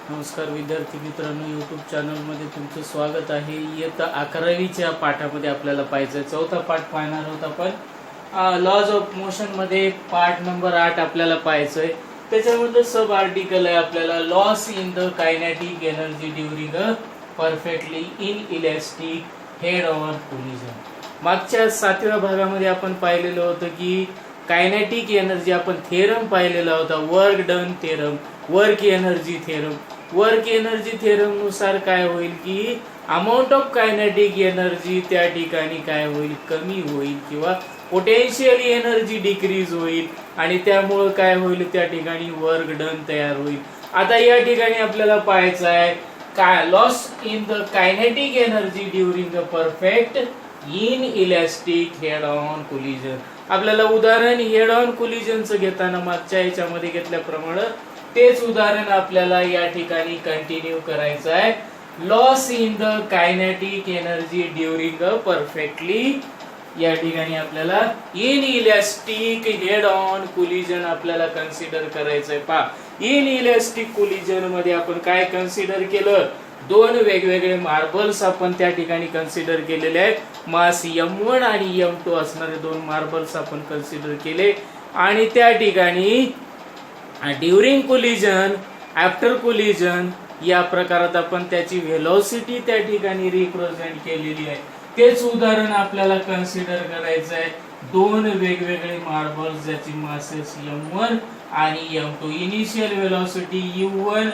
नमस्कार विद्यार्थी मित्रांनो, यूट्यूब चॅनलमध्ये तुमचं स्वागत आहे. इयत्ता 11वीच्या पाठामध्ये आपल्याला पाहायचं आहे. चौथा पाठ पाहणार आहोत आपण. लॉज ऑफ मोशनमध्ये पार्ट नंबर 8 आपल्याला पाहायचं आहे. त्याच्यामधलं सब आर्टिकल आहे आपल्याला loss in the kinetic energy during a perfectly in elastic head on collision. मागच्या 7व्या भागामध्ये आपण पाहिलेलं होतं की कायनेटिक एनर्जी आपण थेरम पाहिलेला होता, work done theorem, work energy theorem. Work energy theorem नुसार काय होईल की अमाऊंट ऑफ कायनेटिक एनर्जी त्या ठिकाणी काय होईल, कमी होईल किंवा पोटेन्शियल एनर्जी डिक्रीज होईल आणि त्यामुळे काय होईल, त्या ठिकाणी वर्क डन तयार होईल. आता या ठिकाणी आपल्याला पाहायचं आहे काय loss in the kinetic energy during the perfect in elastic head on collision. आपल्याला उदाहरण हेड ऑन कोलिजनचं घेताना मागच्या याच्यामध्ये घेतल्याप्रमाणे तेच उदाहरण आपल्याला या ठिकाणी कंटिन्यू करायचं आहे. Loss in the kinetic energy during a perfectly, या ठिकाणी आपल्याला in elastic head on collision आपल्याला कन्सिडर करायचंय. पहा, इन इलॅस्टिक कोलिजन मध्ये आपण काय कन्सिडर केलं, दोन वेगवेगळे मार्बल्स आपण त्या ठिकाणी कन्सिडर केलेले आहेत. मास M1 आणि M2 असणारे दोन मार्बल्स आपण कन्सिडर केले आणि त्या ठिकाणी ड्युरिंग कोलिजन, आफ्टर कोलिजन या प्रकारात आपण त्याची व्हेलॉसिटी त्या ठिकाणी रिप्रेझेंट केलेली आहे. तेच उदाहरण आपल्याला कन्सिडर करायचं आहे. दोन वेगवेगळे मार्बल्स ज्याची मासेस M1 आणि M2, इनिशियल व्हेलॉसिटी U1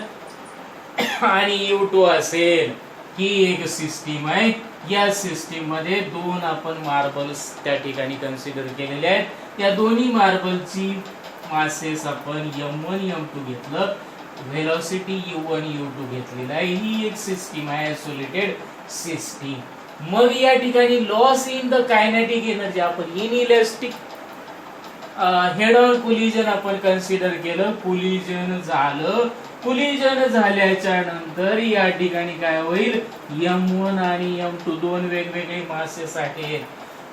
आणि U2 असेल. ही एक सिस्टीम आहे. या सिस्टीम मध्ये दोन आपण मार्बल्स त्या ठिकाणी कन्सिडर केलेले आहेत. या दोन्ही मार्बलची मासेस आपण M1 M2 घेतलं, व्हेलॉसिटी U1 U2 घेतलेला आहे. ही एक सिस्टीम आहे, आयसोलेटेड सिस्टीम. मग या ठिकाणी loss in the kinetic energy आपण inelastic head on collision आपण कन्सिडर केलं. कोलिजन झालं. कोलिजन झाल्याच्या नंतर या ठिकाणी काय होईल, M1 आणि M2 दोन वेगवेगळे मासेस आहेत.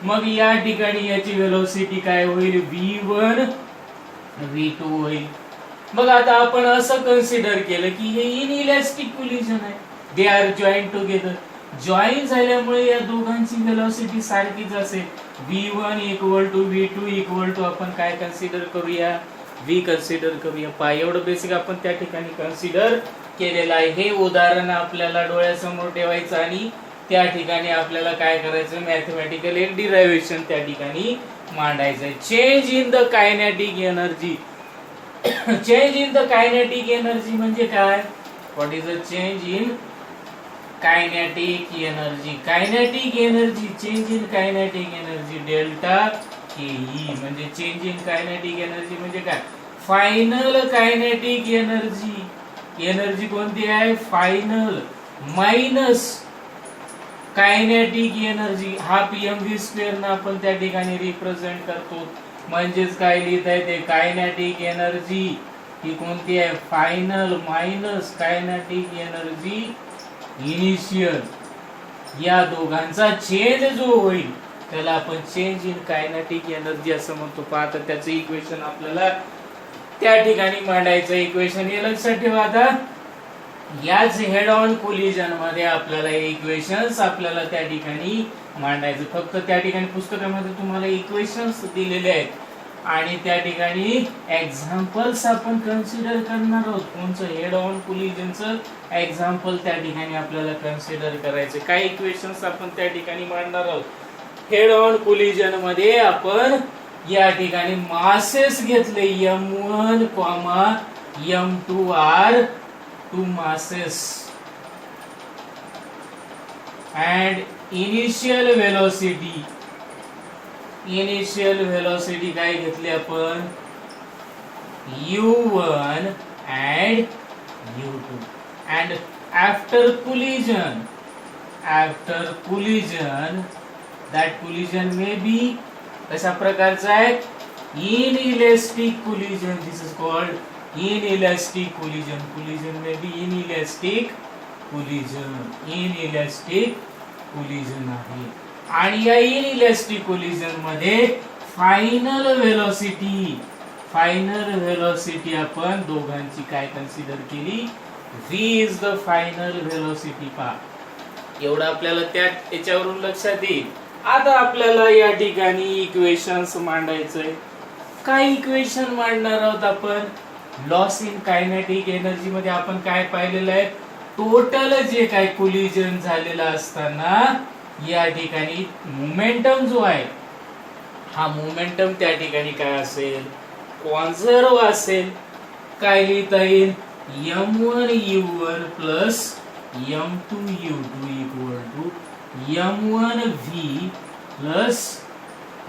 मग या ठिकाणी याची व्हेलॉसिटी काय होईल, V1 V2 होईल. मग आता आपण असं कन्सिडर केलं की हे इन इलॅस्टिक कोलिजन आहे, they are join together. Join झाल्यामुळे या दोघांची व्हेलॉसिटी सारखीच असेल. V1 equal to V2 equal to आपण काय कन्सिडर करूया, V कन्सिडर करूया. पहा, एवढं बेसिक आपण त्या ठिकाणी कन्सिडर केलेलं आहे. हे उदाहरण आपल्याला डोळ्यासमोर ठेवायचं आणि त्या ठिकाणी आपल्याला काय करायचं, मॅथमॅटिकल एक डिरायव्हेशन त्या ठिकाणी मांडायचं आहे. Change in the kinetic energy. Change in the kinetic energy म्हणजे काय, what is a change in kinetic energy. Kinetic energy, change in kinetic energy delta KE म्हणजे चेंज इन कायनेटिक एनर्जी म्हणजे काय, फायनल कायनेटिक एनर्जी. एनर्जी कोणती आहे, final, minus kinetic energy. Half mv² ना आपण त्या ठिकाणी रिप्रेझेंट करतो. म्हणजेच काय लिहित आहे ते, कायनेटिक एनर्जी ही कोणती आहे, final minus kinetic energy initial. या दोघांचा चेंज जो होईल त्याला आपण चेंज इन कायनेटिक एनर्जी असं म्हणतो. पाहता त्याचं इक्वेशन आपल्याला त्या ठिकाणी मांडायचं. इक्वेशन हे लक्षात ठेवा. आता याच हेड ऑन कोलिजन मध्ये आपल्याला इक्वेशन्स आपल्याला त्या ठिकाणी मांडायचं. फक्त त्या ठिकाणी पुस्तकामध्ये तुम्हाला इक्वेशन्स दिलेले आहेत आणि त्या ठिकाणी एक्झाम्पल्स आपण कन्सिडर करणार आहोत. कोणचं, हेड ऑन कोलिजनचं एक्झाम्पल त्या ठिकाणी आपल्याला कन्सिडर करायचं. काय इक्वेशन्स आपण त्या ठिकाणी मांडणार आहोत. हेड ऑन कोलिजन मध्ये आपण या ठिकाणी मासेस घेतले M1, M2 are two masses and initial velocity. Initial velocity काय घेतली आपण, U1 and U2. and after collision that collision may be कशा प्रकारचा आहे, inelastic collision. this is called inelastic collision. collision may be inelastic collision आहे. आणि या इनइलॅस्टिक collision मध्ये फायनल व्हेलॉसिटी आपण दोघांची काय कन्सिडर केली, v is the final velocity पहा. एवढं आपल्याला त्या याच्यावरून लक्षात येईल. आता आपल्याला या ठिकाणी इक्वेशन्स मांडायचंय. काय इक्वेशन मांडणार आहोत आपण? लॉस इन कायनेटिक एनर्जी मध्ये आपण काय पाहिलेलं आहे? टोटल जे काय कोलिजन झालेलं असताना या ठिकाणी मोमेंटम जो आहे हा मोमेंटम त्या ठिकाणी काय असेल? कॉन्झर्व असेल. काय लिहिता येईल? m1u1 plus m2u2 equal to m1v plus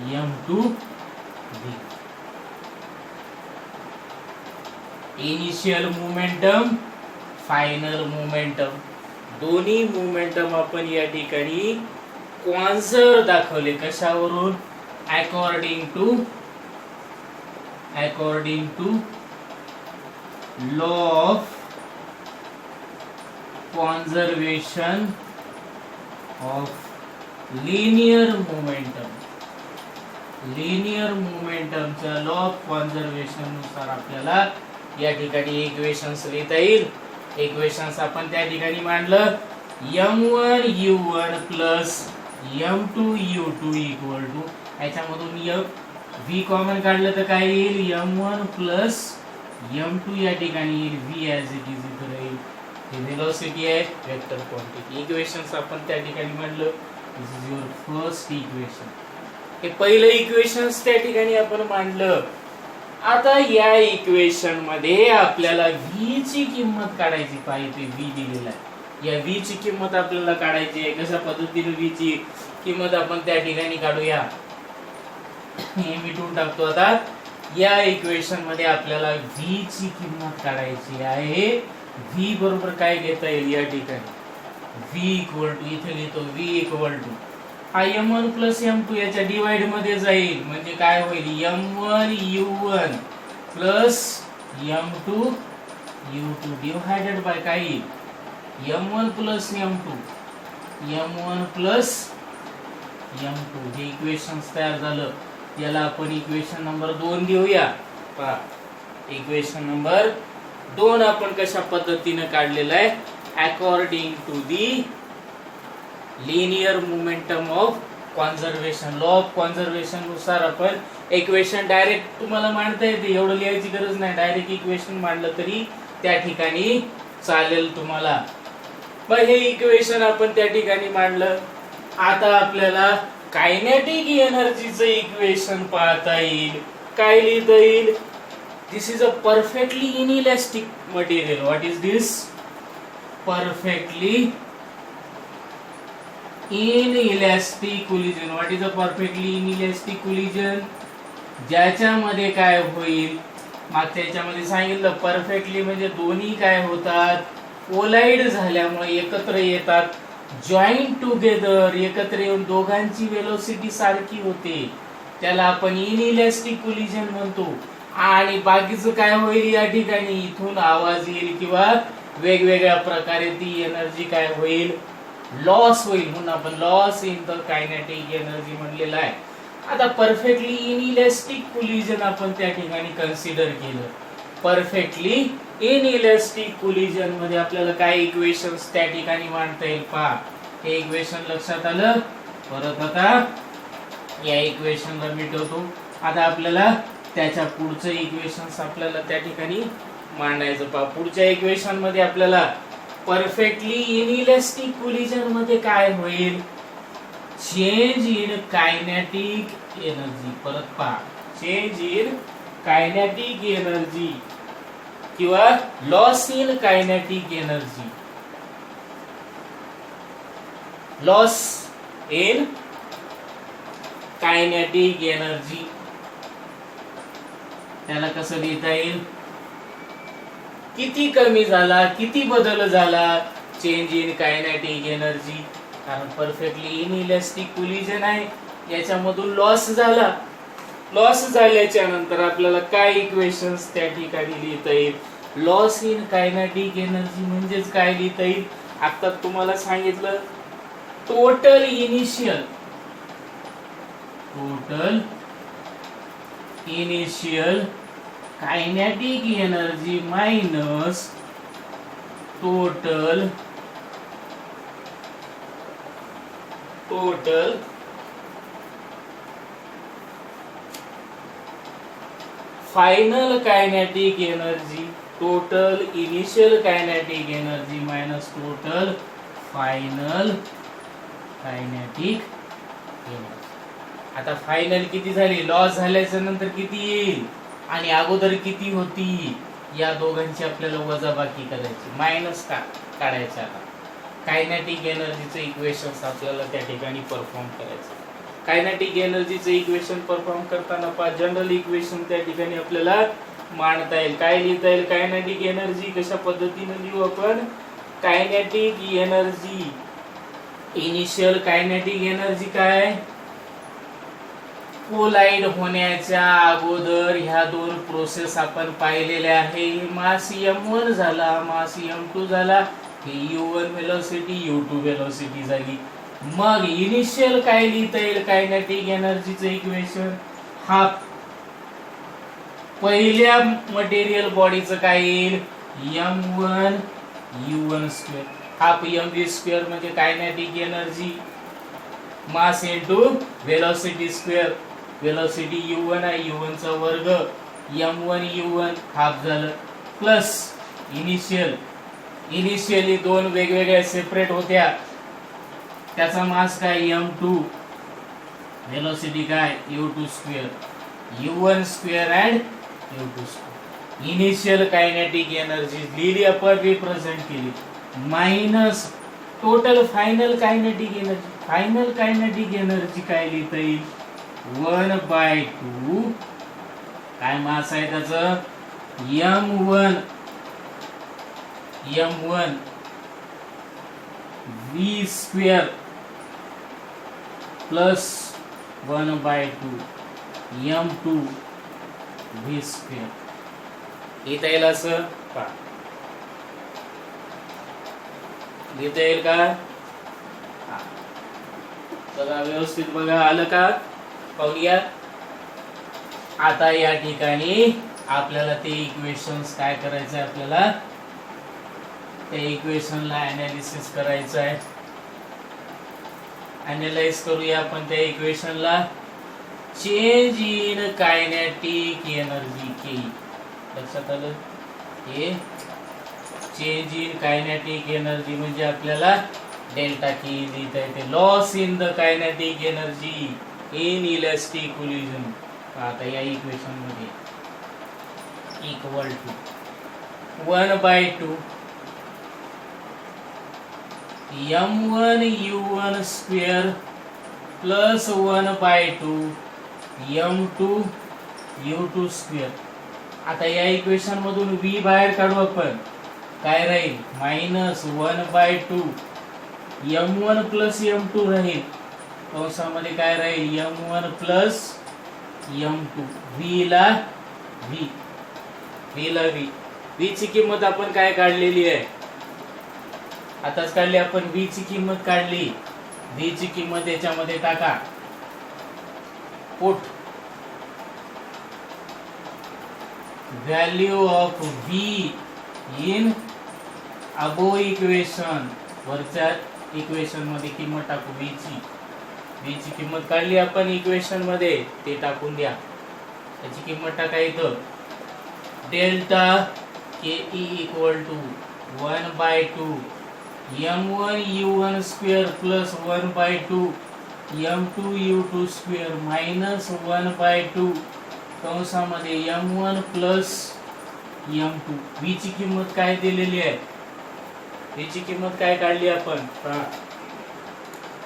m2v. Initial momentum, final momentum, दोन्ही मोमेंटम आपण या ठिकाणी कॉन्झर्व दाखवले. कशावरून? According to law of conservation of linear momentum. Linear मोमेंटमच्या लॉ ऑफ कॉन्झर्वेशन नुसार आपल्याला या ठिकाणी इक्वेशन्स लिहिता येईल. इक्वेशन्स आपण त्या ठिकाणी मांडलं. m1u1 plus m2u2 equal to, याच्यामधून v कॉमन काढलं तर काय येईल? m1 प्लस m2 या ठिकाणी येईल v ॲज इट इज इथं राहील. हे व्हेलॉसिटी आहे, वेक्टर क्वांटिटी. इक्वेशन्स आपण त्या ठिकाणी मांडलं. दिस इज युअर फर्स्ट इक्वेशन. हे पहिलं इक्वेशन्स त्या ठिकाणी आपण मांडलं. आता या इक्वेशन मध्ये आपल्याला v ची किंमत काढायची पाहिजे. v दिलेला आहे. या v ची किंमत आपल्याला काढायची आहे. कशा पद्धतीने v ची किंमत आपण त्या ठिकाणी काढूया? हे मिटून टाकतो. आता या इक्वेशन मध्ये आपल्याला v ची किंमत काढायची आहे. v बरोबर काय घेता येईल या ठिकाणी? v इक्वल टू, इथे लिहितो v इक्वल टू हा m1 प्लस m2 याच्या डिवाइड मध्ये जाईल. म्हणजे काय होईल? m1u1 plus m2u2 divided by काय येईल? m1 plus m2, m1 plus m2. हे इक्वेशन्स तयार झालं. याला आपण इक्वेशन नंबर 2 देऊया. पहा, इक्वेशन नंबर 2 आपण कशा पद्धतीने काढलेलं आहे? According to the linear momentum of conservation, law of conservation नुसार आपण इक्वेशन डायरेक्ट तुम्हाला मांडता येते. एवढं लिहायची गरज नाही. डायरेक्ट इक्वेशन मांडलं तरी त्या ठिकाणी चालेल तुम्हाला. मग हे इक्वेशन आपण त्या ठिकाणी मांडलं. आता आपल्याला कायनेटिक एनर्जीचं इक्वेशन पाहता येईल. काय लिहिता येईल? This is a perfectly inelastic material. What is this? Perfectly inelastic collision. What is a perfectly inelastic collision? ज्याच्यामध्ये काय होईल? मागच्या याच्यामध्ये सांगितलं परफेक्टली म्हणजे दोन्ही काय होतात? कोलाइड झाल्यामुळे एकत्र येतात. जॉईंट टुगेदर, एकत्र येऊन दोघांची वेलोसिटी सारखी होते. त्याला आपण इनइलास्टिक कोलिजन म्हणतो. आणि बाकीचं काय होईल? या ठिकाणी इथून आवाज येईल किंवा वेगवेगळ्या प्रकारे ती एनर्जी काय होईल? लॉस होईल. म्हणून आपण loss in the kinetic energy म्हणलेलं आहे. आता परफेक्टली इनइलास्टिक कोलिजन आपण त्या ठिकाणी कन्सिडर केलं. परफेक्टली इनइलास्टिक कोलिजन मध्ये आपल्याला काय इक्वेशन्स त्या ठिकाणी मांडता येईल? पहा, हे इक्वेशन लक्षात आलं. परत आता या इक्वेशनला मिटवतो. आता आपल्याला त्याच्या पुढचं इक्वेशन्स आपल्याला त्या ठिकाणी मांडायचं. पहा, पुढच्या इक्वेशन मध्ये आपल्याला परफेक्टली इनइलास्टिक कोलिजन मध्ये काय होईल? Change in kinetic energy. परत पहा, चेंज इन कायनेटिक एनर्जी किंवा loss in kinetic energy. Loss in kinetic energy त्याला कसं लिहिता येईल? किती कमी झाला, किती बदल झाला? Change in kinetic energy. कारण परफेक्टली इनइलास्टिक कोलिजन आहे, याच्यामधून लॉस झाला. लॉस झाल्याच्या नंतर आपल्याला काय इक्वेशन्स त्या ठिकाणी लिहिता येईल? लॉस इन कायनेटिक एनर्जी म्हणजेच काय लिहिता येईल? आता तुम्हाला सांगितलं total initial kinetic energy minus total final kinetic energy, total initial kinetic energy minus total final kinetic energy. आता फायनल किती झाली, लॉस झाल्याच्या नंतर किती येईल आणि अगोदर किती होती, या दोघांची आपल्याला वजाबाकी करायची, मायनस काढायचे. आता कायनेटिक एनर्जीचं इक्वेशन आपल्याला त्या ठिकाणी परफॉर्म करायचं. कायनेटिक एनर्जीचं इक्वेशन परफॉर्म करताना जनरल इक्वेशन त्या ठिकाणी आपल्याला मांडता येईल. काय लिहिता येईल, कायनेटिक एनर्जी कशा पद्धतीने लिहू आपण, kinetic energy, initial kinetic energy काय, कोलाइड होण्याच्या अगोदर ह्या दोन प्रोसेस आपण पाहिलेल्या आहे. मास m1 झाला, मास m2 झाला, ही u1 व्हेलॉसिटी u2 व्हेलॉसिटी झाली. मग इनिशियल काय लिहिता येईल, कायनेटिक एनर्जीचं इक्वेशन, हाफ पहिल्या मटेरियल बॉडीचं काय येईल, m1 u1 square, half mv square म्हणजे kinetic energy, mass into velocity square, velocity u1 आहे, u1 चा वर्ग, m1 u1 हाफ झालं, प्लस इनिशियली दोन वेगवेगळ्या सेपरेट होत्या, त्याचा मास काय m2, व्हेलॉसिटी काय u2 square, u1 square and u2 square. Initial kinetic energy लिहिली आपण, रिप्रेझेंट केली, minus total final kinetic energy. Final kinetic energy काय लिहिता येईल, 1/2 काय मास आहे त्याचं, m1 v square plus 1/2 m2 v square. लिहिता येईल असं का, लिहिता येईल का, बघा व्यवस्थित बघा, आलं का, पाहूया. आता या ठिकाणी आपल्याला ते इक्वेशन्स काय करायचं आहे, आपल्याला त्या इक्वेशनला ॲनालिसिस करायचं आहे. ॲनालाइज करूया आपण त्या इक्वेशनला. चेंज इन कायनेटिक एनर्जी के, लक्षात आलं, हे चेंज इन कायनेटिक एनर्जी म्हणजे आपल्याला डेल्टा के लिहिता येते. Loss in the kinetic energy in elastic collision, आता या इक्वेशन मध्ये equal to 1/2 m1 u1 square plus 1/2 m2 u2 square. आता या इक्वेशन मधून v बाहेर काढू आपण, काय राहील, मायनस 1/2 m1 प्लस m2 राहील, कंसामध्ये काय राहील, m1 प्लस m2, v ला v ची किंमत आपण काय काढलेली आहे, आताच काढली आपण, v ची किंमत काढली, v ची किंमत याच्यामध्ये टाका, put value of v in above equation, वरच्या इक्वेशन मध्ये किंमत टाकू, v ची किंमत काढली आपण इक्वेशन मध्ये, ते टाकून द्या, त्याची किंमत टाका इथं, delta K equal to 1/2 m1 u1 square plus 1/2 m2 u2 square minus 1/2 कंसामध्ये m1 प्लस m2. v ची किंमत काय दिलेली आहे, v ची किंमत काय काढली आपण,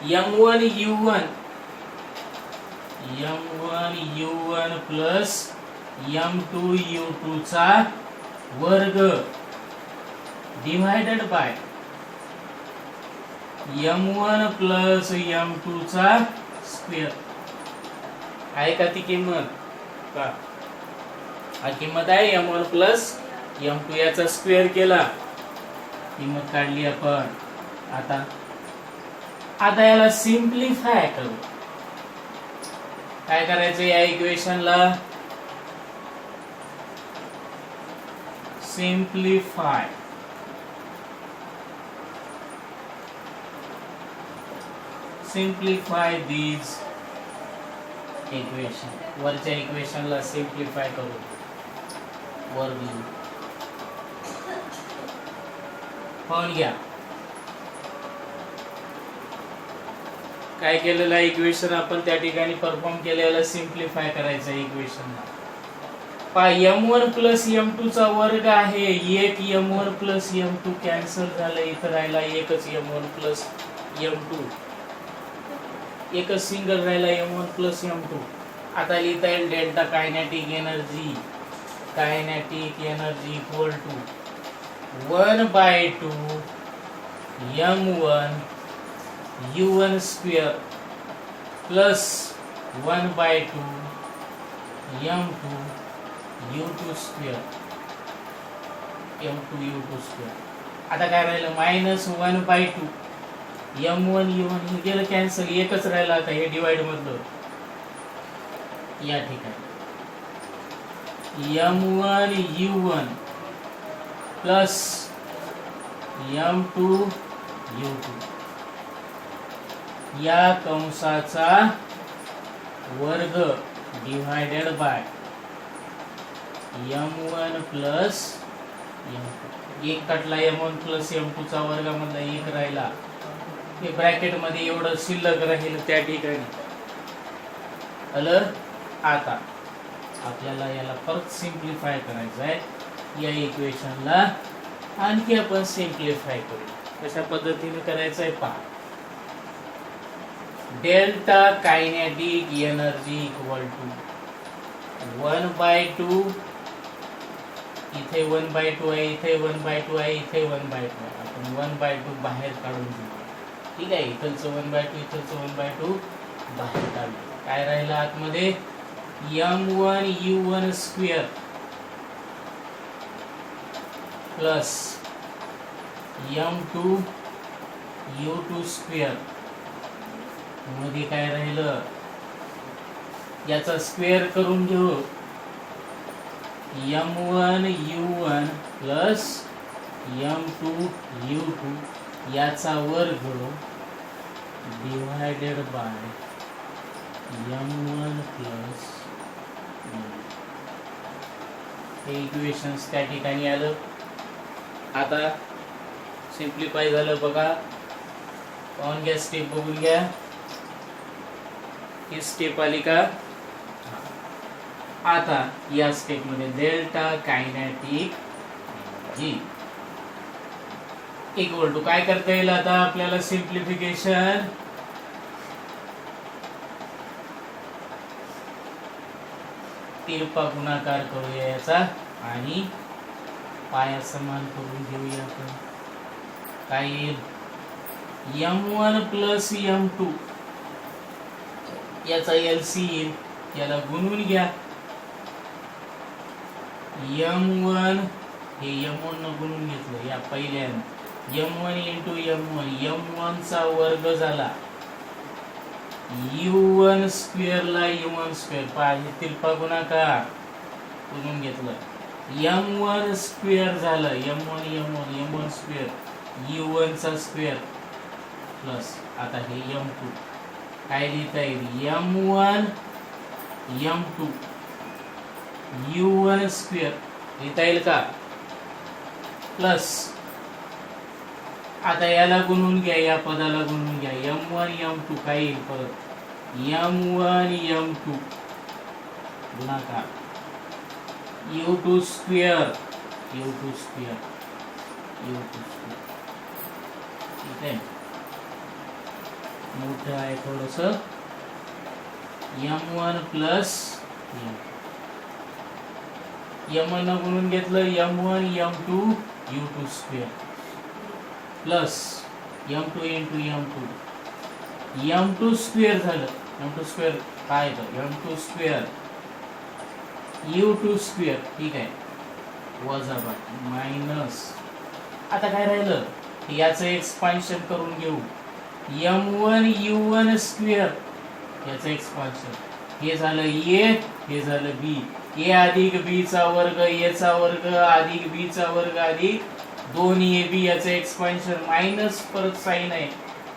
m1 u1 plus m2 u2 चा वर्ग divided by m1 plus m2 चा स्क्वेअर. आहे का ती किंमत, का हा किंमत आहे m1 प्लस m2, याचा स्क्वेअर केला, किंमत काढली आपण. आता याला सिंप्लिफाय करू. काय करायचं, या इक्वेशनला सिंप्लिफाय. Simplify these equation. वरच्या इक्वेशनला सिम्प्लिफाय करू. वर लिहू. पाहून घ्या काय केलेलं इक्वेशन आपण त्या ठिकाणी परफॉर्म केलेलं सिम्प्लिफाय करायचं इक्वेशनला. पहा m1 प्लस m2 चा वर्ग आहे. एक m1 प्लस m2 कॅन्सल झालं. इथं राहिला एकच m1 प्लस m2. एकच सिंगल राहिला m1 प्लस m2. आता लिहिता येईल delta kinetic energy. Kinetic energy equal to 1/2 m1 u1 square plus 1/2 m2 u2 square. m2 u2 square. आता काय राहिलं मायनस 1/2 m1 u1 हे गेलं कॅन्सल. एकच राहिलं आता हे डिवाइड मधलं. या ठिकाणी m1 u1 plus m2 u2 या कंसाचा वर्ग divided by m1 plus m2. एक कटला m1 प्लस m2 चा वर्गामधला एक राहिला. हे ब्रॅकेट मध्ये एवढं शिल्लक राहील त्या ठिकाणी. आता आपल्याला याला परत सिम्प्लिफाय करायचं आहे. या इक्वेशनला आणखी आपण सिम्प्लिफाय करू. कशा पद्धतीने करायचं आहे पहा. Delta kinetic energy equal to 1/2. इथे 1/2 आहे, इथे 1/2 आहे, इथे 1/2 आहे. आपण 1/2 बाहेर काढून घेऊ. ठीक आहे. इथलचं 1/2 इथलचं 1/2 बाहेर काढू. काय राहिलं आतमध्ये m1 u1 square plus m2 u2 square. मध्ये काय राहिलं याचा स्क्वेअर करून घेऊ. m1 u1 plus m2 u2 याचा वर्ग डिवायडेड बाय m1 प्लस हे इक्वेशन्स त्या ठिकाणी आलं. आता सिम्प्लिफाय झालं बघा. पाहून घ्या स्टेप बघून घ्या. ही स्टेप आली का. आता या स्टेप मध्ये डेल्टा कायनेटिक जी इक्वल टू काय करता येईल आता आपल्याला सिम्प्लिफिकेशन. तिरपा गुणाकार करूया याचा आणि पाया समान करून घेऊया आपण. काय येईल m1 प्लस m2 याचा LC येईल. याला गुणून घ्या. m1 हे m1 न गुणून घेतलं या पहिल्याने. m1 इंटू m1 चा वर्ग झाला. u1 स्क्वेअर ला u1 स्क्वेअर पाहिजे तिरपा गुणाकार करून घेतलं. m1 स्क्वेअर झालं. m1 स्क्वेअर u1 चा स्क्वेअर प्लस आता हे m2 काय लिहिता येईल m1 m2 u1 स्क्वेअर लिहिता येईल का. प्लस आता याला गुणून घ्या. या पदाला गुणून घ्या. m1 m2 काय येईल परत m1 m2 गुणाकार u2 स्क्वेअर ठीक आहे. मोठं आहे थोडस. m1 प्लस m1 न गुणून घेतलं m1 m2 u2 square plus m2 into m2 square झालं. m2 स्क्वेअर काय तर m2 स्क्वेअर u2 स्क्वेअर ठीक आहे. वजा मायनस आता काय राहिलं याचं एक्सपान्शन करून घेऊ. m1 u1 स्क्वेअर याचं एक्सपान्शन. हे झालं a हे झालं b. a अधिक b चा वर्ग a चा वर्ग अधिक b चा वर्ग अधिक 2ab याचं एक्सपान्शन मायनस परत साइन आहे.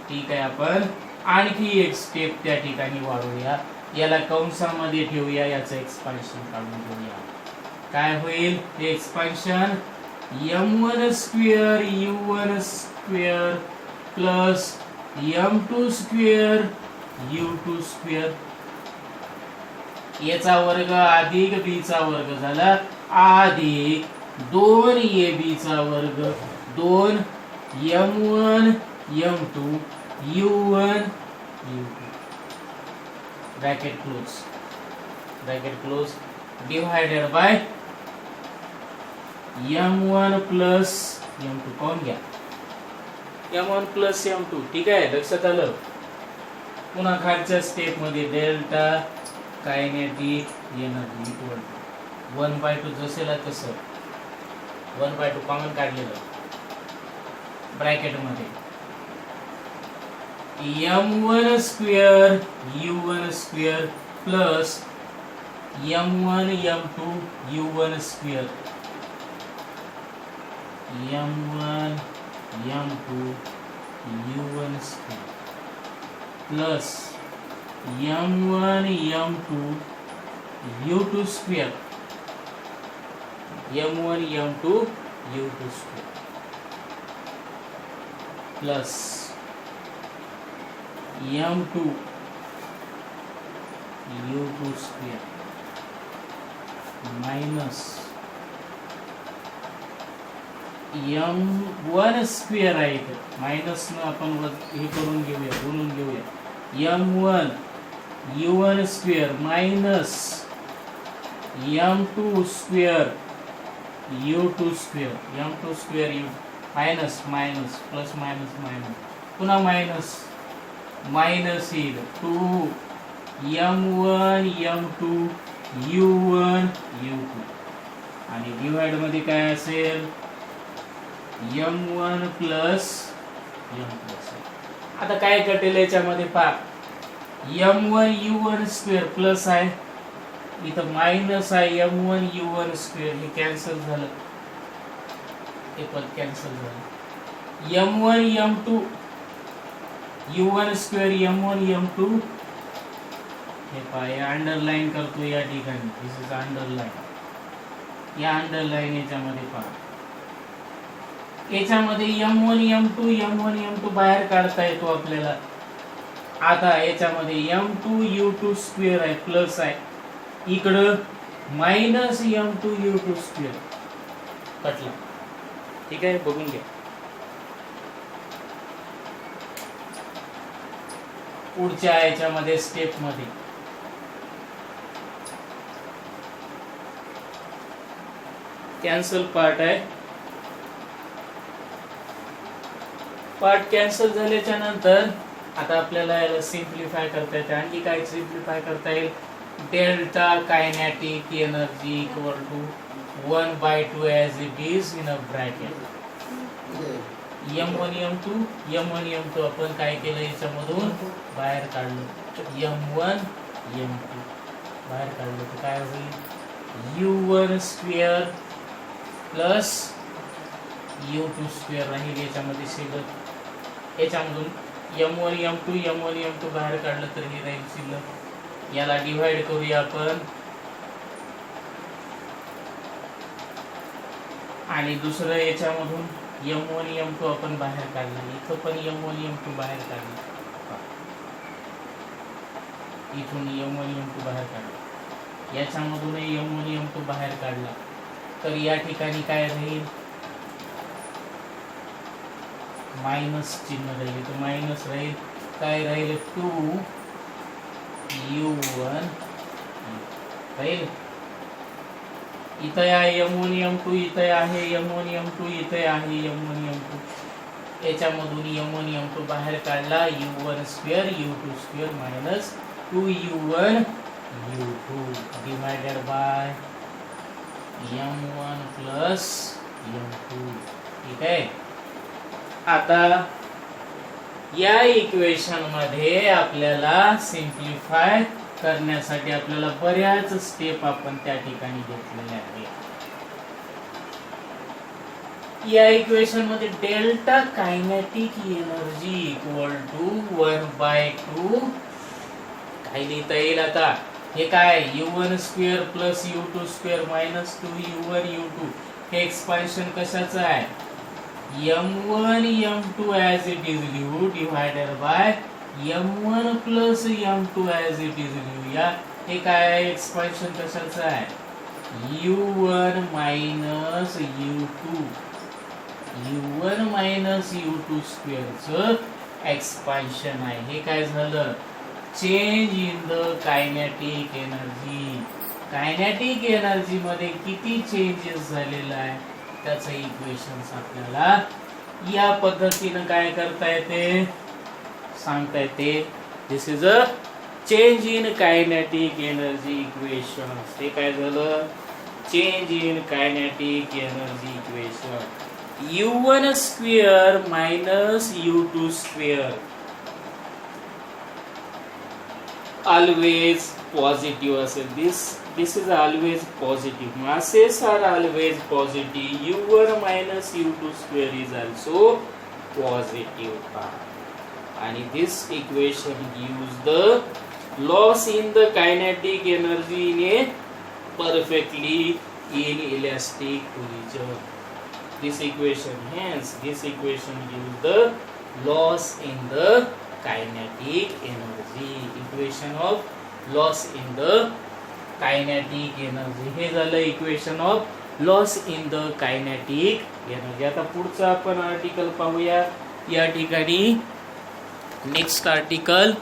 ठीक आहे. आपण आणखी एक स्टेप त्या ठिकाणी वाढवूया, याला कंसामध्ये ठेवूया, याचं एक्सपान्शन काढून घेऊया. काय होईल expansion? m1 square u1 square plus m2 square u2 square, याचा वर्ग अधिक b चा वर्ग झाला अधिक 2ab चा वर्ग 2 m1 m2 u1 u2 bracket close divided by m1 plus m2 कोण घ्या m1 प्लस m2. ठीक आहे, लक्षात आलं. पुन्हा खालच्या स्टेप मध्ये डेल्टा कायनेटिक एनर्जी इक्वल 1/2 जसेला तसं 1/2 कॉमन काढलेलं ब्रॅकेट मध्ये m1 square u1 square plus m1 m2 u1 square m1 m2 u1 square plus m1 m2 u2 square m1 m2 u2 square plus m2 u2 square minus m1 square आहे इथे minus न आपण हे करून घेऊया, गुणून घेऊया. m1 u1 square minus m2 square u2 square m2 square u minus minus plus minus minus पुन्हा माइनस माइनस येईल 2 m1 m2 u1 u2 आणि डिवाइड मध्ये काय असेल m1 प्लस m2 असेल. आता काय कटेल याच्यामध्ये पहा m1 u1 स्क्वेअर प्लस आहे इथं माइनस आहे m1 u1 स्क्वेअर हे कॅन्सल झालं, हे पद कॅन्सल झालं. m1 m2 u1 square m1 m2 हे पहा अंडरलाईन करतो या ठिकाणी, दिस इज अंडरलाईन. या अंडरलाईन याच्यामध्ये पहा याच्यामध्ये m1 m2 बाहेर काढता येतो आपल्याला. आता याच्यामध्ये m2 u2 स्क्वेअर आहे प्लस आहे, इकडं माइनस m2 u2 स्क्वेअर कटला. ठीक आहे, बघून घ्या. पुढच्या याच्यामध्ये स्टेप मध्ये कॅन्सल पार्ट आहे. पार्ट कॅन्सल झाल्याच्या नंतर आता आपल्याला याला सिंप्लिफाय करता येते. आणखी काय सिंप्लिफाय करता येईल? Delta kinetic energy equal to 1/2 as it is in a bracket m1 m2 आपण काय केलं याच्यामधून बाहेर काढलं. m1 m2 बाहेर काढलं तर काय होईल u1 square plus u2 square राहील याच्यामध्ये शिल्लक. याच्यामधून m1 m2 बाहेर काढलं तर हे राहील शिल्लक. याला डिवाइड करूया आपण आणि दुसरं याच्यामधून m1 m2 आपण बाहेर काढलं. इथं पण m1 m2 बाहेर काढलं, इथून m1 m2 बाहेर काढलं, याच्यामधून m1 m2 बाहेर काढला तर या ठिकाणी काय राहील माइनस चिन्ह राहील. तर माइनस राहील काय राहील 2 u1 राहील. इथं आहे m1 m2 इथं आहे m1 m2 इथं आहे m1 m2. याच्यामधून m1 m2 बाहेर काढला u1 square u2 square minus 2u1 u2 divided by m1 plus m2. ठीक आहे. आता या इक्वेशन मध्ये आपल्याला सिंप्लिफाय करण्यासाठी आपल्याला बऱ्याच स्टेप आपण त्या ठिकाणी घेतलेल्या आहेत. या इक्वेशन मध्ये delta kinetic energy equal to 1/2 काय लिहिता येईल आता? हे काय u1 square plus u2 square minus 2u1 u2 हे एक्सपान्शन कशाचं आहे? m1 m2 as it is लिहू divided by m1 plus m2 as it is लिहूया. हे काय एक्सपान्शन कशाचं आहे? u1 मायनस u2 स्क्वेअरचं एक्सपान्शन आहे. हे काय झालं? Change in the kinetic energy. Kinetic energy मध्ये किती चेंजेस झालेला आहे त्याचं इक्वेशन्स आपल्याला या पद्धतीनं काय करता येते, सांगता येते. This is a change in kinetic energy equation. हे काय झालं? Change in kinetic energy equation. u1 square minus u2 square always positive असेल. this is always positive. Masses are always positive. u1 minus u2 square is also positive. आणि this equation gives the loss in the kinetic energy in a perfectly inelastic collision. This equation gives the loss in the kinetic energy. Equation of loss in the kinetic energy. हे झालं equation of loss in the kinetic energy. आता पुढचं आपण article पाहूया. या ठिकाणी next article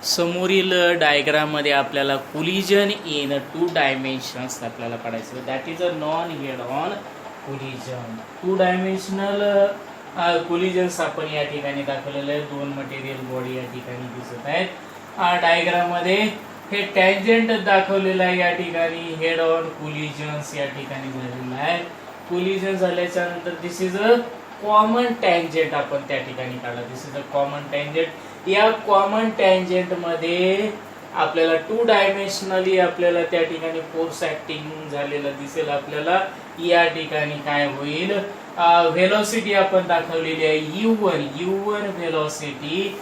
समोरील diagram मध्ये आपल्याला कोलिजन इन 2 डायमेन्शन्स आपल्याला पडायचं. That is a non head on collision. 2 dimensional collisions आपण या ठिकाणी दाखवलेले आहे. 2 मटेरियल बॉडी या ठिकाणी दिसत आहेत. डायग्राम मध्ये हे टँजंट दाखवलेलं आहे. या ठिकाणी हेड ऑन कोलिजन्स या ठिकाणी झालेलं आहे. कोलिजन झाल्याच्या नंतर दिस इज अ कॉमन टँजंट आपण त्या ठिकाणी काढला. दिस इज अ कॉमन टँजंट. या कॉमन टँजंट मध्ये आपल्याला 2 डायमेन्शनली आपल्याला त्या ठिकाणी फोर्स ऍक्टिंग झालेलं दिसेल. आपल्याला या ठिकाणी काय होईल, व्हेलॉसिटी आपण दाखवलेली आहे u1 व्हेलॉसिटी.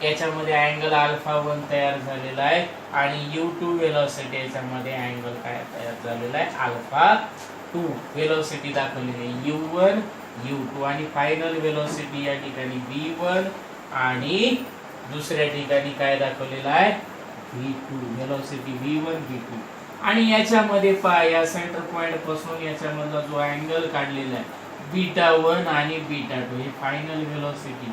याच्यामध्ये अँगल अल्फा 1 तयार झालेला आहे आणि u2 व्हेलॉसिटी याच्यामध्ये अँगल काय तयार झालेला आहे, अल्फा 2 व्हेलॉसिटी दाखवलेली आहे u1 u2. आणि फायनल व्हेलॉसिटी या ठिकाणी v1 आणि दुसऱ्या ठिकाणी काय दाखवलेलं आहे v2 व्हेलॉसिटी v1 v2. आणि याच्यामध्ये पहा या सेंटर पॉइंट पासून याच्यामधला जो अँगल काढलेला आहे β1 आणि β2 हे फायनल व्हेलॉसिटी.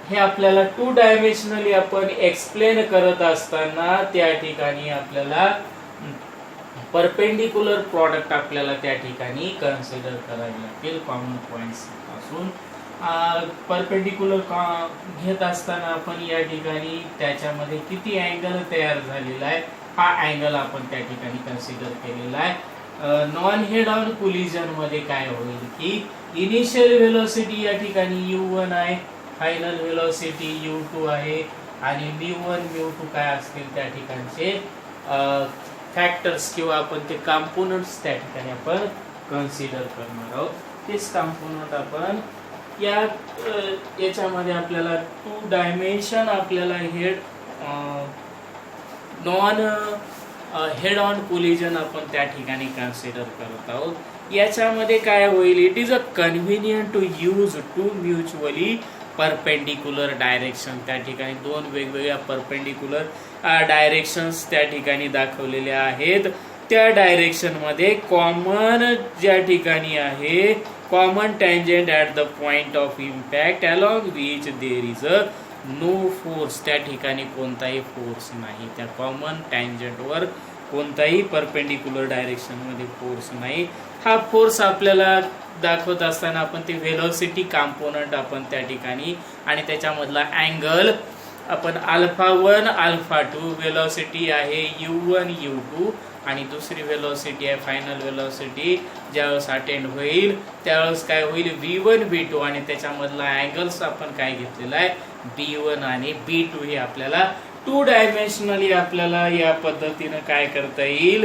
हे आपल्याला 2 डायमेन्शनली आपण एक्सप्लेन करत असताना त्या ठिकाणी आपल्याला परपेंडिक्युलर प्रॉडक्ट आपल्याला त्या ठिकाणी कन्सिडर करावे लागतील. कॉमन पॉइंट्स पासून परपेंडिक्युलर घेत असताना आपण या ठिकाणी त्याच्यामध्ये किती अँगल तयार झालेला आहे हा अँगल आपण त्या ठिकाणी कन्सिडर केलेला आहे. नॉन हेड ऑन कोलिजन मध्ये काय होईल की इनिशियल व्हेलॉसिटी या ठिकाणी u1 आहे, फायनल व्हेलॉसिटी u2 आहे आणि v1 v2 काय असतील त्या ठिकाणचे फॅक्टर्स किंवा आपण ते कॉम्पोनंट्स त्या ठिकाणी आपण कन्सिडर करणार आहोत. तेच कॉम्पोनंट आपण याच्यामध्ये आपल्याला 2 डायमेन्शन आपल्याला head non head on collision आपण त्या ठिकाणी कन्सिडर करत आहोत. याच्यामध्ये काय होईल, it is a convenient to use 2 mutually perpendicular direction. त्या ठिकाणी 2 वेगवेगळ्या परपेंडिक्युलर डायरेक्शन्स त्या ठिकाणी दाखवलेल्या आहेत. त्या डायरेक्शन मध्ये कॉमन ज्या ठिकाणी आहे common tangent at the point of impact along which there is a no force. त्या ठिकाणी कोणताही फोर्स नाही. त्या कॉमन टँजंटवर कोणताही परपेंडिक्युलर डायरेक्शन मध्ये फोर्स नाही. हा फोर्स आपल्याला दाखवत असताना आपण ते व्हेलॉसिटी कॉम्पोनंट आपण त्या ठिकाणी आणि त्याच्यामधला अँगल आपण अल्फा 1 अल्फा 2 व्हेलॉसिटी आहे u1 u2 आणि दुसरी व्हेलॉसिटी आहे फायनल व्हेलॉसिटी. ज्यावेळेस अटेंड होईल त्यावेळेस काय होईल v1 v2 आणि त्याच्यामधला अँगल्स आपण काय घेतलेला आहे b1 आणि b2 हे आपल्याला टू डायमेन्शनली आपल्याला या पद्धतीनं काय करता येईल,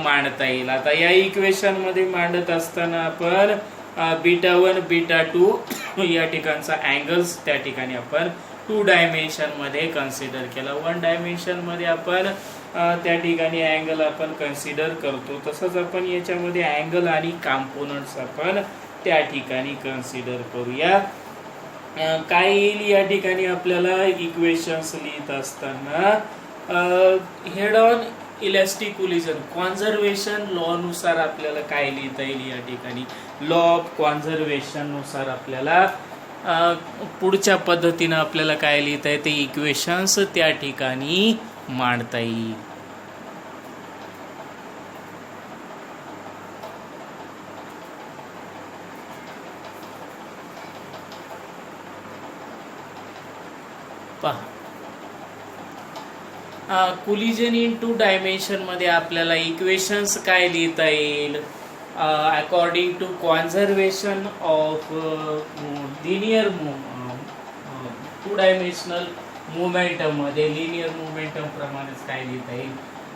मांडता येईल. आता या इक्वेशन मध्ये मांडत असताना आपण β1 β2 या ठिकाणचा अँगल्स त्या ठिकाणी आपण 2 डायमेन्शन मध्ये कन्सिडर केला. 1 डायमेन्शन मध्ये आपण त्या ठिकाणी अँगल आपण कन्सिडर करतो. तसंच आपण याच्यामध्ये अँगल आणि कॉम्पोनंट्स आपण त्या ठिकाणी कन्सिडर करूया. काय येईल या ठिकाणी आपल्याला इक्वेशन्स लिहित असताना head on elastic collision conservation law नुसार आपल्याला काय लिहिता येईल या ठिकाणी, लॉ ऑफ कॉन्झर्वेशन नुसार आपल्याला पुढच्या पद्धतीनं आपल्याला काय लिहिता येते, इक्वेशन्स त्या ठिकाणी मांडता येईल. कोलिजन इन 2 डायमेन्शन मध्ये आपल्याला इक्वेशन्स काय लिहिता येईल, according to conservation of linear 2 dimensional momentum मध्ये लिनियर मोमेंटम प्रमाणेच काय लिहिता येईल,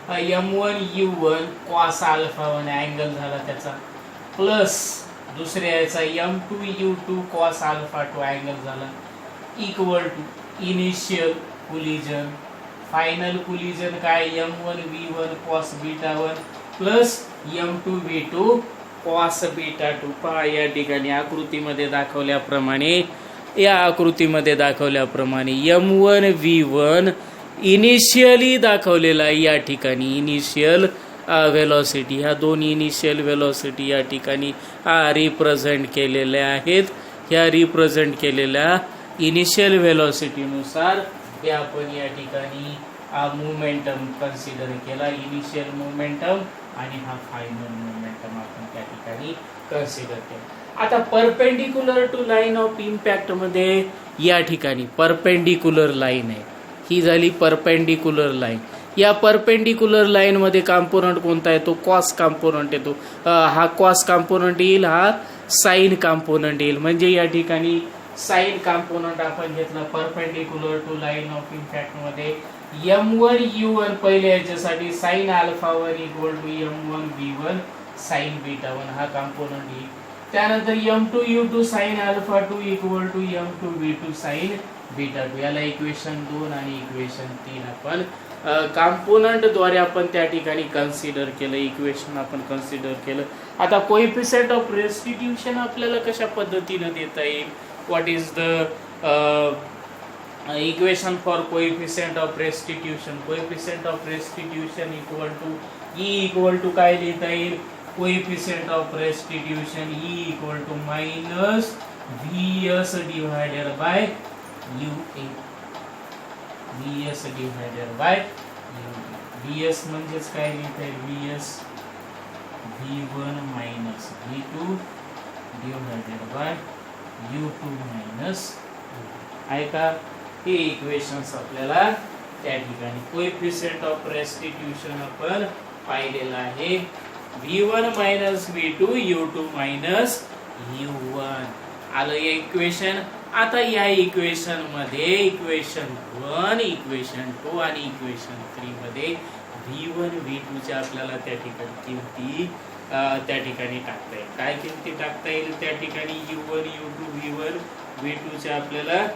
m1 u1 cos alpha 1 angle झाला त्याचा, प्लस दुसऱ्या याचा m2 u2 cos alpha 2 angle झाला, equal to initial collision final collision काय m1 v1 cos β1 plus m2 v2 cos β2. पहा या ठिकाणी आकृतीमध्ये दाखवल्याप्रमाणे m1 v1 इनिशियली दाखवलेला आहे या ठिकाणी, इनिशियल व्हेलॉसिटी, ह्या दोन इनिशियल व्हेलॉसिटी या ठिकाणी रिप्रेझेंट केलेल्या आहेत. ह्या रिप्रेझेंट केलेल्या इनिशियल व्हेलॉसिटीनुसार हे आपण या ठिकाणी मोमेंटम कन्सिडर केला, इनिशियल मोमेंटम, आणि हा फायनल मोमेंटम आपण त्या ठिकाणी कन्सिडर केला. आता perpendicular to line of impact मध्ये या ठिकाणी परपेंडिक्युलर लाईन आहे, ही झाली परपेंडिक्युलर लाईन. या परपेंडिक्युलर लाईन मध्ये कॉम्पोनंट कोणता येतो, कॉस कॉम्पोनंट येतो. हा कॉस कॉम्पोनंट येईल, हा साइन कॉम्पोनंट येईल. म्हणजे या ठिकाणी साइन कॉम्पोनंट आपण घेतला perpendicular to line of impact मध्ये m1 u1 पहिले याच्यासाठी sine alpha 1 equal to m1 v1 sine β1 हा कॉम्पोनंट येईल. त्यानंतर m2 u2 sine alpha 2 equal to m2 v2 sine β2. याला इक्वेशन 2 आणि इक्वेशन 3 आपण कॉम्पोनंट द्वारे आपण त्या ठिकाणी कन्सिडर केलं, इक्वेशन आपण कन्सिडर केलं. आता कोएफिशिएंट ऑफ रेस्टिट्यूशन आपल्याला कशा पद्धतीने देता येईल, what is the equation for coefficient of restitution, coefficient of restitution equal to E equal to काय लिहिता येईल, coefficient of restitution E equal to minus Vs divided by UA, Vs divided by UA. Vs म्हणजेच काय लिहिता येईल, Vs V1 minus V2 divided by u2 minus आहे का. हे इक्वेशन्स आपल्याला त्या ठिकाणी कोएफिशिएंट ऑफ रेस्टिट्यूशन आपण पाहिलेलं आहे, v1 minus v2 u2 minus u1 आलं हे इक्वेशन. आता या इक्वेशन मध्ये इक्वेशन 1, इक्वेशन 2 आणि इक्वेशन 3 मध्ये v1 v2 च्या आपल्याला त्या ठिकाणी किमती त्या ठिकाणी टाकता येईल. काय किमती टाकता येईल त्या ठिकाणी, u1 u2 v1 v2 च्या आपल्याला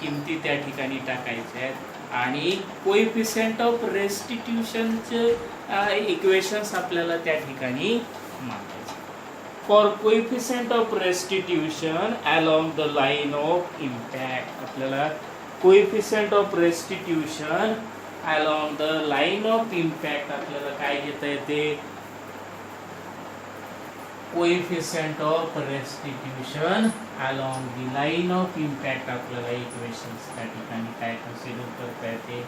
किमती त्या ठिकाणी टाकायच्या आहेत. आणि कोएफिशिएंट ऑफ रेस्टिट्यूशनचे इक्वेशन्स आपल्याला त्या ठिकाणी मांडायचे. For coefficient of restitution along the line of impact, आपल्याला coefficient of restitution along the line of impact आपल्याला काय घेता येते, coefficient of restitution along the line of impact आपल्याला इक्वेशन्स त्या ठिकाणी काय कन्सिडर करता येते,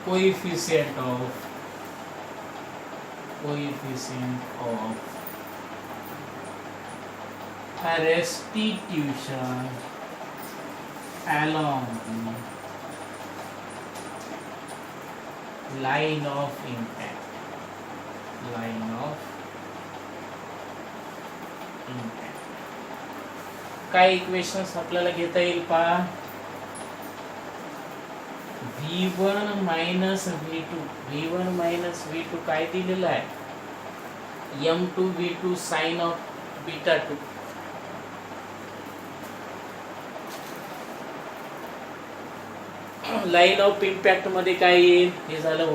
coefficient of restitution along the line of impact, काय इक्वेशन्स आपल्याला घेता येईल पहा, v1 minus v2, v1 minus v2 काय दिलेलं आहे, m2 v2 sine of beta 2. Line of impact मध्ये काय येईल, हे झालं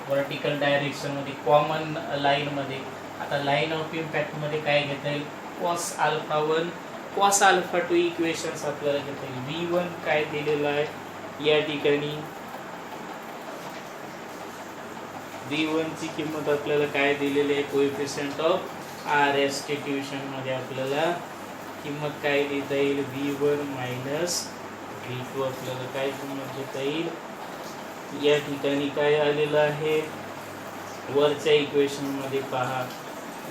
व्हर्टिकल डायरेक्शन मध्ये कॉमन लाईन मध्ये. आता लाईन ऑफ इम्पॅक्ट मध्ये काय घेता येईल, cos alpha 1 cos alpha 2 equations आपल्याला घेता येईल. v1 काय दिलेलं आहे या ठिकाणी, v1 ची किंमत आपल्याला काय दिलेली आहे, कोएफिशिएंट ऑफ रेस्टिट्यूशन मध्ये आपल्याला किंमत काय देता येईल, v1 मायनस v2 आपल्याला काय किंमत देता येईल. या ठिकाणी काय आलेलं आहे, वरच्या इक्वेशन मध्ये पहा,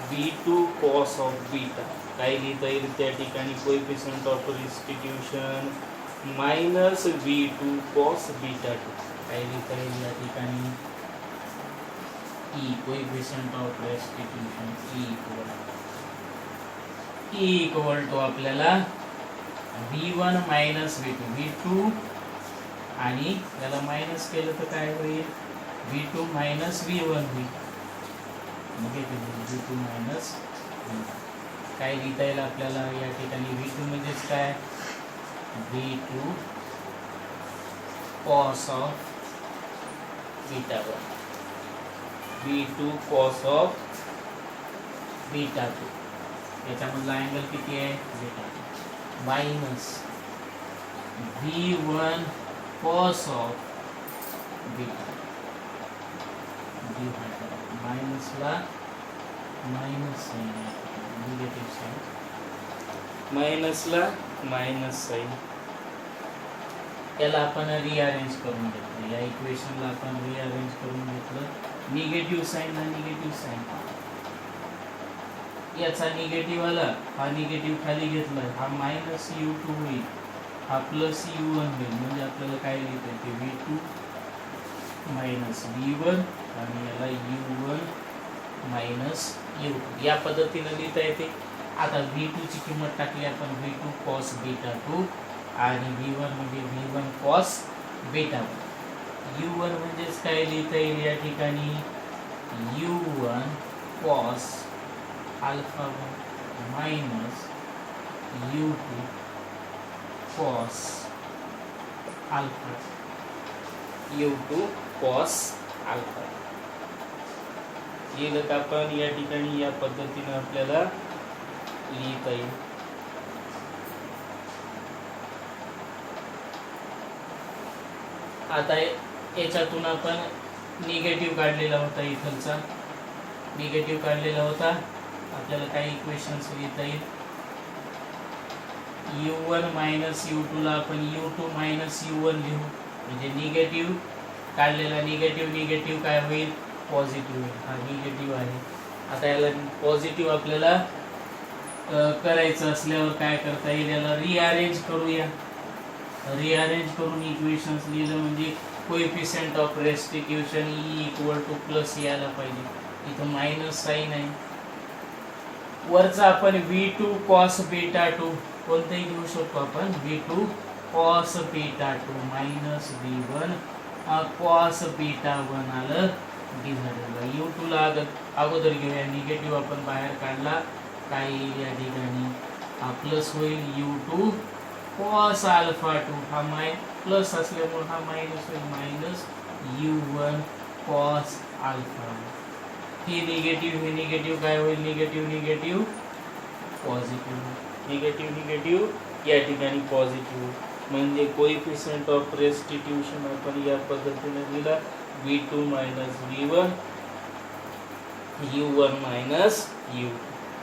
v2 cos ऑफ बीटा काय लिहिता येईल त्या ठिकाणी, coefficient of restitution minus v2 cos beta 2 काय लिहिता येईल या ठिकाणी, coefficient of restitution equal to आपल्याला v1 मायनस v2 आणि याला मायनस केलं तर काय होईल, v2 मायनस v1 होईल. v2 मायनस काय लिहिता येईल आपल्याला या ठिकाणी, v2 म्हणजेच काय, v2 cos of beta 1, v2 cos of beta 2, याच्यामधला अँगल किती आहे, beta 2, minus v1 cos of beta, मायनसला मायनस साइन, निगेटिव्ह साइन, मायनसला मायनस साइन. याला आपण रिअरेंज करून घेतलं, या इक्वेशनला आपण रिअरेंज करून घेतलं. निगेटिव्ह साइन हा निगेटिव्ह साइन, याचा निगेटिव्ह आला, हा निगेटिव्ह खाली घेतला, हा मायनस u2 होईल, हा प्लस u1 होईल. म्हणजे आपल्याला काय लिहिता येते, v2 मायनस v1 आणि याला u1 मायनस u2 या पद्धतीने लिहिता येते. आता v2 ची किंमत टाकली आपण, v2 cos बीटा 2 आणि v1 म्हणजे v1 cos बीटा 1. u1 म्हणजेच काय लिहिता येईल या ठिकाणी, u1 cos alpha 1 minus u2 cos alpha, u2 cos alpha येईल का आपण या ठिकाणी, या पद्धतीने आपल्याला लिहिता येईल. आता याच्यातून आपण निगेटिव्ह काढलेला होता, इथलचा निगेटिव्ह काढलेला होता, आपल्याला काही इक्वेशन्स लिहिता येईल. u1 मायनस u2 ला आपण u2 मायनस u1 लिहू, म्हणजे निगेटिव्ह काढलेला निगेटिव्ह निगेटिव्ह काय होईल, पॉझिटिव्ह होईल. हा निगेटिव्ह आहे. आता याला पॉझिटिव्ह आपल्याला करायचं असल्यावर काय करता येईल, याला रिअरेंज करूया. रिअरेंज करून इक्वेशन्स लिहिलं म्हणजे coefficient of restitution equal two plus यायला पाहिजे. इथं मायनस साइन आहे. वरचा आपण v2 cos बीटा 2 कोणतेही घेऊ शकतो आपण, v2 cos beta 2 minus v1 cos beta 1 आलं डिव्हायडेड u2 ला अगोदर घेऊया, निगेटिव्ह आपण बाहेर काढला, काय या ठिकाणी हा प्लस होईल, u2 cos अल्फा 2 हा प्लस असल्यामुळे हा मायनस होईल, मायनस u1 cos अल्फा. हे निगेटिव्ह काय होईल, negative negative positive, negative negative या ठिकाणी पॉझिटिव्ह. म्हणजे कोएफिशिएंट ऑफ रेस्टिट्यूशन आपण या पद्धतीने दिला, v2 minus v1 u1 minus u.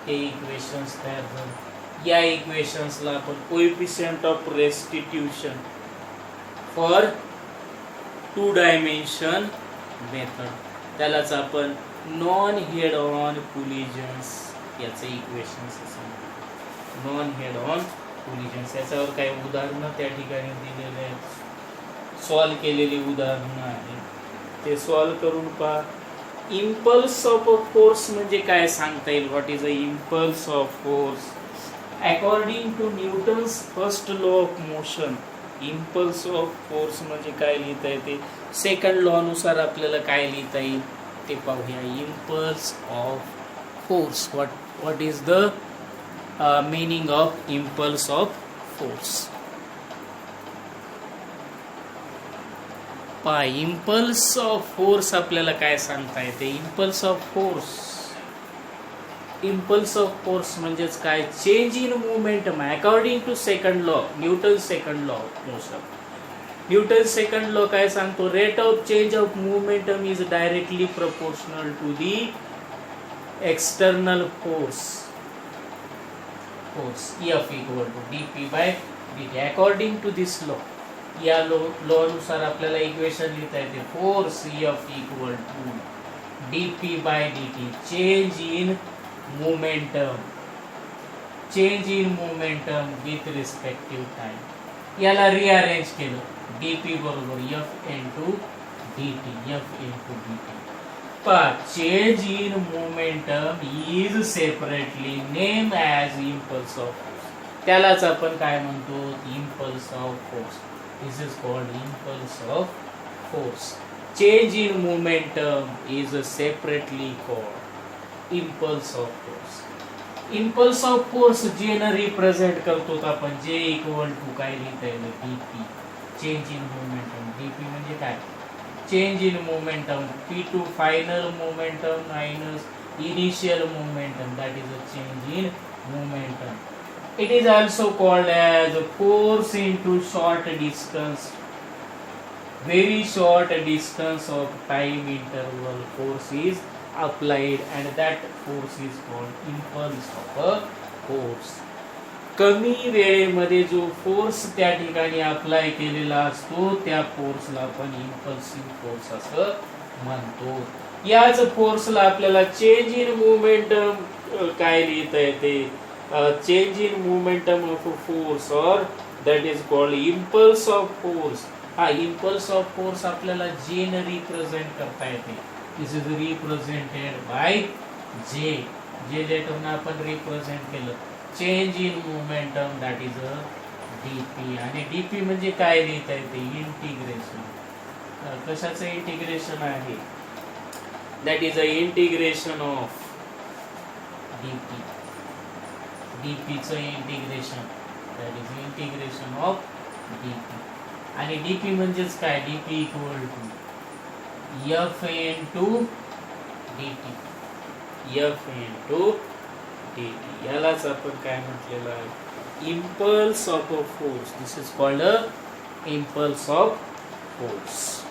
हे इक्वेशन्स तयार झाले. या इक्वेशन्सला आपण coefficient of restitution for 2 dimension method, त्यालाच आपण नॉन हेड ऑन कोलिजन्स याचे इक्वेशन्स असतात. नॉन हेड ऑन कोलिजन्स याच्यावर काही उदाहरणं त्या ठिकाणी दिलेले आहेत, सॉल्व केलेली उदाहरणं आहेत, ते सॉल्व करून पहा. इम्पल्स ऑफ अ फोर्स म्हणजे काय सांगता येईल, what is a impulse of force. According to Newton's first law of motion, impulse of force म्हणजे काय लिहिता येते, सेकंड लॉ नुसार आपल्याला काय लिहिता येईल ते पाहूया. Impulse of force, what is the meaning of impulse of force. Impulse of force आपल्याला काय सांगता येते. इम्पल्स ऑफ फोर्स म्हणजेच काय, change in momentum according to second law, Newton second law of motion. Newton second law काय सांगतो, rate of change of momentum is directly proportional to the external force F equal to dp by dt. According to this law, या law नुसार आपल्याला equation लिहिता येते, force F equal to dp by dt, change in momentum with respective time. याला rearrange केलं, dp बरोबर F into dt, change in momentum is separately name as impulse of force. त्यालाच आपण काय म्हणतो, impulse of force. This is called impulse of force. Change in momentum is separately called impulse of force. Impulse of force जे न represent करतो आपण, J equal to काय लिहिता येईल, dp, change in momentum. dp म्हणजे काय, change in momentum, p2 final momentum minus initial momentum, that is a change in momentum. It is also called as force into short distance, very short distance of time interval force is applied and that force is called impulse of a force. कमी वेळेमध्ये जो force त्या ठिकाणी apply केलेला असतो त्या फोर्सला आपण impulsive force असं म्हणतो. याच फोर्सला आपल्याला चेंज इन मोमेंटम काय लिहिता येते, change in momentum of force और that is called impulse of force. हा इम्पल्स ऑफ फोर्स आपल्याला जे न रिप्रेझेंट करता येते. This is represented by J. जे लेटरनं आपण रिप्रेझेंट केलं, change in momentum that is a dp. आणि dp म्हणजे काय लिहिता येते, इंटिग्रेशन. कशाचं इंटिग्रेशन आहे, that is a integration of dp. dp चं integration, that is integration of dp. आणि dp म्हणजेच काय, dp equal to f into dt, f into dt. यालाच आपण काय म्हटलेलं आहे, impulse of a force. This is called a impulse of force.